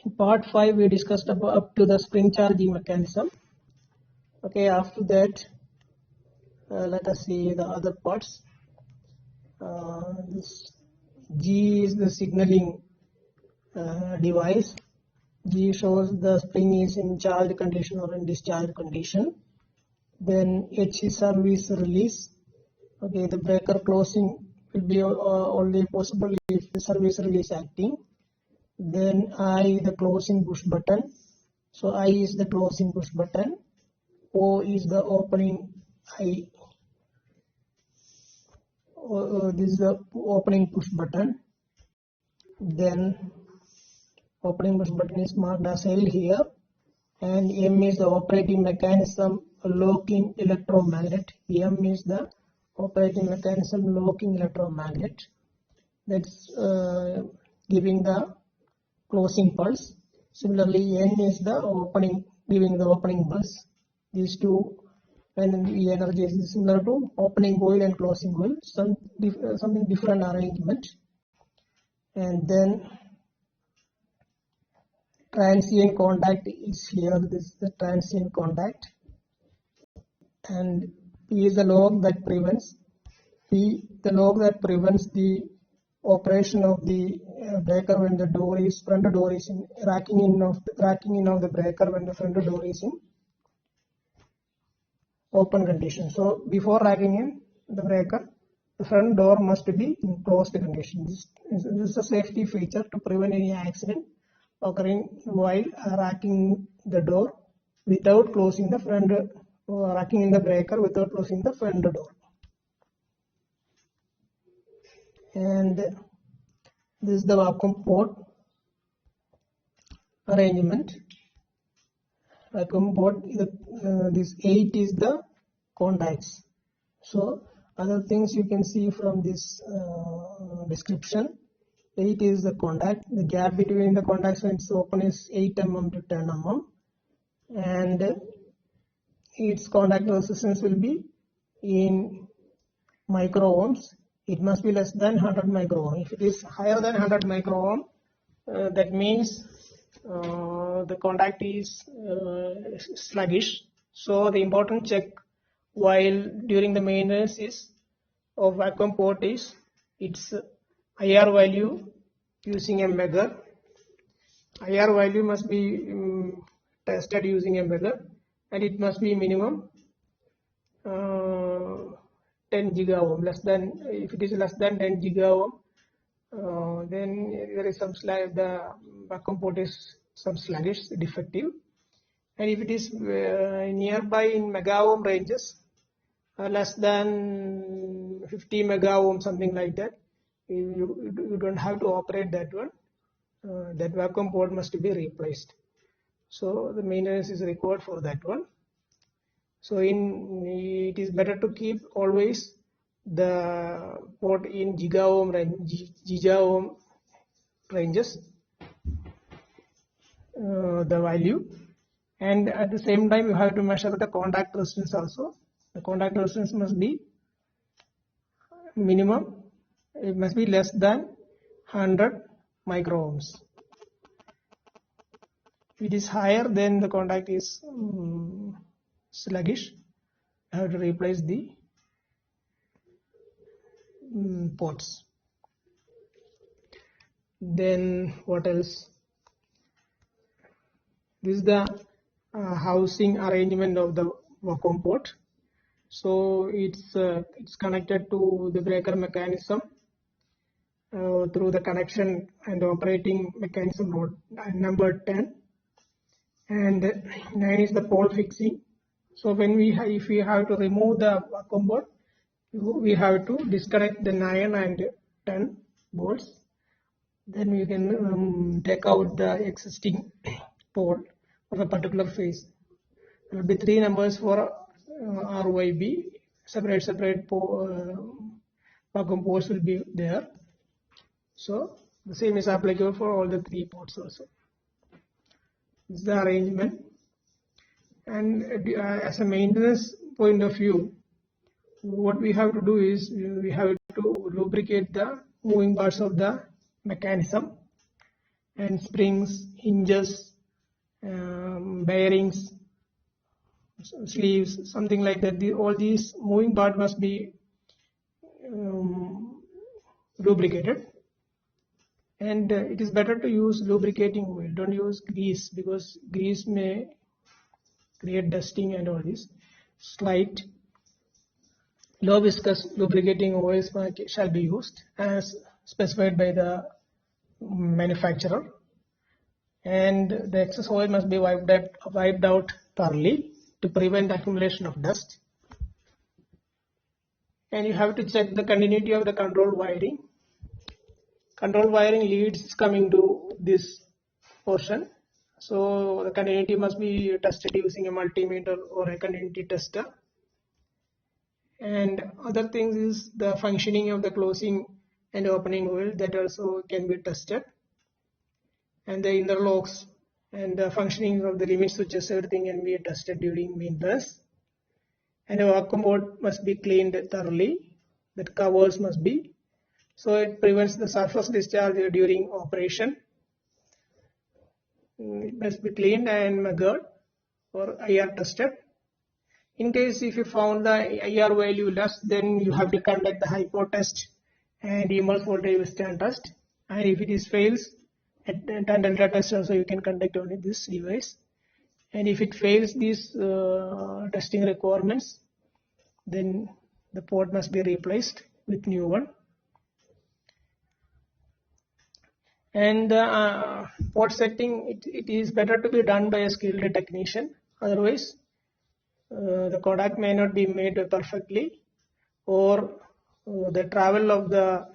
In part 5 we discussed up to the spring charging mechanism. Okay, after that let us see the other parts. This G is the signaling device. G shows the spring is in charged condition or in discharge condition. Then H is service release. Okay, the breaker closing will be only possible if the service release acting. Then I, the closing push button. So I is the closing push button. O is the opening I. This is the opening push button. Then opening push button is marked as L here, and M is the operating mechanism locking electromagnet. M is the operating mechanism locking electromagnet. That's giving the closing pulse. Similarly, N is the opening, giving the opening pulse. These two, when the energy is similar to opening coil and closing coil, something different arrangement. And then transient contact is here. This is the transient contact, and P is the log that prevents. P, the log that prevents the operation of the breaker when the door is front door is in racking in of the breaker when the front door is in open condition. So before racking in the breaker, the front door must be in closed condition. This is a safety feature to prevent any accident occurring while racking the door without closing the front, racking in the breaker without closing the front door. And this is the vacuum port arrangement. Vacuum port, this 8 is the contacts. So other things you can see from this description. 8 is the contact. The gap between the contacts when it's open is 8 mm to 10 mm, and its contact resistance will be in micro ohms. It must be less than 100 micro ohm. If it is higher than 100 micro ohm, that means the contact is sluggish. So the important check while during the maintenance is of vacuum port is its IR value using a measure. IR value must be tested using a measure, and it must be minimum 10 giga ohm. If it is less than 10 giga ohm, then there is some the vacuum port is some sluggish, defective. And if it is nearby in mega ohm ranges, less than 50 mega ohm, something like that, you don't have to operate that one. That vacuum port must be replaced. So the maintenance is required for that one. So it is better to keep always the port in giga ohm ranges, the value, and at the same time you have to measure the contact resistance also. The contact resistance must be minimum, it must be less than 100 micro ohms. If it is higher, then the contact is sluggish. I have to replace the ports. Then what else? This is the housing arrangement of the vacuum port. So it's connected to the breaker mechanism through the connection and operating mechanism node number 10, and 9 is the pole fixing. So when if we have to remove the vacuum port, we have to disconnect the 9 and 10 bolts. Then we can take out the existing port of a particular phase. There will be 3 numbers for RYB. Separate vacuum ports will be there. So the same is applicable for all the 3 ports also. This is the arrangement. And as a maintenance point of view, what we have to do is we have to lubricate the moving parts of the mechanism, and springs, hinges, bearings, sleeves, something like that. All these moving part must be lubricated, and it is better to use lubricating oil. Don't use grease, because grease may create dusting and all this. Slight low viscous lubricating oils shall be used as specified by the manufacturer, and the excess oil must be wiped out thoroughly to prevent accumulation of dust. And you have to check the continuity of the control wiring. Control wiring leads coming to this portion, so the continuity must be tested using a multimeter or a continuity tester. And other things is the functioning of the closing and opening oil, that also can be tested, and the interlocks and the functioning of the limit switches, everything can be tested during maintenance. And the vacuum port must be cleaned thoroughly, that covers must be, so it prevents the surface discharge during operation. It must be cleaned and measured or IR tested. In case if you found the IR value less, then you have to conduct the hypo test and impulse voltage withstand test. And if it is fails, and delta test also you can conduct only this device. And if it fails these testing requirements, then the port must be replaced with new one. And port setting, it is better to be done by a skilled technician. Otherwise, the contact may not be made perfectly, or the travel of the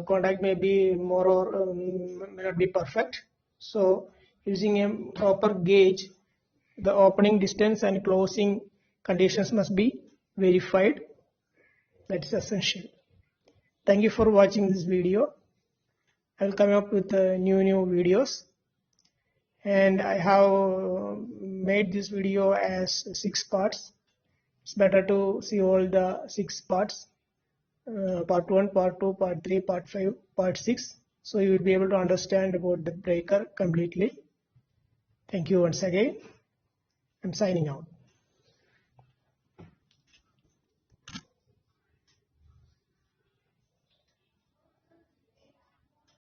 contact may be more or may not be perfect. So using a proper gauge, the opening distance and closing conditions must be verified. That's essential. Thank you for watching this video. I will come up with new videos, and I have made this video as 6 parts. It's better to see all the 6 parts, part 1, part 2, part 3, part 5, part 6, so you will be able to understand about the breaker completely. Thank you once again. I'm signing out.